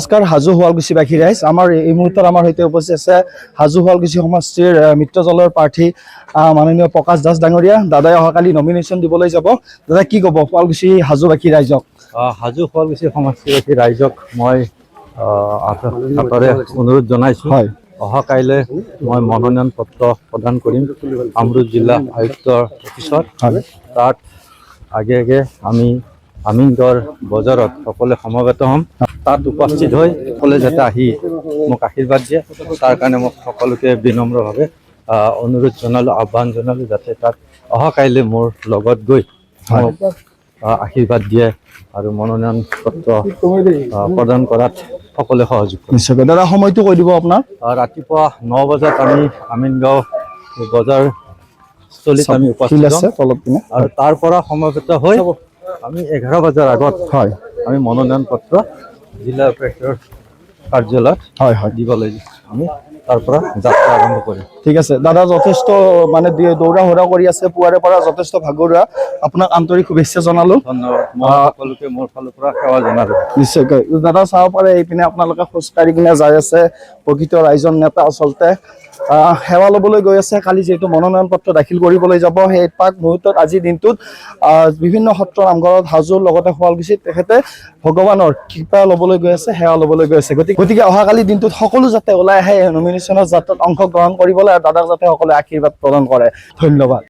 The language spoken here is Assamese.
নমস্কাৰ হাজো শুৱালকুছিবাসী ৰাইজ আমাৰ এই মুহূৰ্তত আমাৰ সৈতে উপস্থিত আছে হাজো শুৱালকুছি সমষ্টিৰ মিত্ৰজলৰ প্ৰাৰ্থী মাননীয় প্ৰকাশ দাস ডাঙৰীয়া দাদাই অহাকালি নমিনেশ্যন দিবলৈ যাব দাদা কি ক'ব শুৱালকুছি হাজোবাসী ৰাইজক হাজো শুৱালকুছি সমষ্টিবাসী ৰাইজক মই হাতৰে অনুৰোধ জনাইছোঁ অহা কাইলৈ মই মনোনয়ন পত্ৰ প্ৰদান কৰিম কামৰূপ জিলা আয়ুক্তৰ অফিচত তাত আগে আগে আমি আমিনগড় বজাৰত সকলোৱে সমবেত হ'ম তাত উপস্থিত হৈ সকলোৱে যাতে আহি মোক আশীৰ্বাদ দিয়ে তাৰ কাৰণে মোক সকলোকে বিনম্ৰভাৱে অনুৰোধ জনালোঁ আহ্বান জনালোঁ যাতে তাত অহা কাইলৈ মোৰ লগত গৈ মোক আশীৰ্বাদ দিয়ে আৰু মনোনয়ন পত্ৰ প্ৰদান কৰাত সকলোৱে সহযোগ কৰে। নিশ্চয়কৈ দাদা সময়টো কৈ দিব আপোনাৰ ৰাতিপুৱা 9 বজাত আমি আমিনগাঁও বজাৰ স্থলীত আমি উপস্থিত হ'ম আৰু তাৰ পৰা সমবেত হৈ আমি 11 বজাৰ আগত আমি মনোনয়ন পত্ৰ জিলা উপায়ুক্তৰ কাৰ্যালয়ত দিবলৈ আমি তাৰ পৰা যাত্ৰা আৰম্ভ কৰিম। ঠিক আছে দাদা যথেষ্ট মানে দৌৰা সুৰা কৰি আছে পুৱাৰে পৰা যথেষ্ট ভাগৰুৱা আপোনাক আন্তৰিক শুভেচ্ছা জনালোঁ। ধন্যবাদ মই সকলোকে মোৰ ফালৰ পৰা সেৱা জনালোঁ। নিশ্চয়কৈ দাদা চাব পাৰে এইপিনে আপোনালোকে খোজকাঢ়ি কিনে যাই আছে প্ৰকৃত ৰাইজৰ নেতা আচলতে সেৱা ল'বলৈ গৈ আছে কালি যিহেতু মনোনয়ন পত্ৰ দাখিল কৰিবলৈ যাব সেই পাক মুহূৰ্তত আজিৰ দিনটোত বিভিন্ন সত্ৰ নামঘৰত হাজোৰ লগতে শুৱালকুছিত তেখেতে ভগৱানৰ কৃপা ল'বলৈ গৈ আছে সেৱা ল'বলৈ গৈ আছে গতিকে অহাকালি দিনটোত সকলো যাতে ওলাই আহে নমিনেশ্যনৰ যাত্ৰাত অংশগ্ৰহণ কৰিবলৈ আৰু দাদাক যাতে সকলোৱে আশীৰ্বাদ প্ৰদান কৰে। ধন্যবাদ।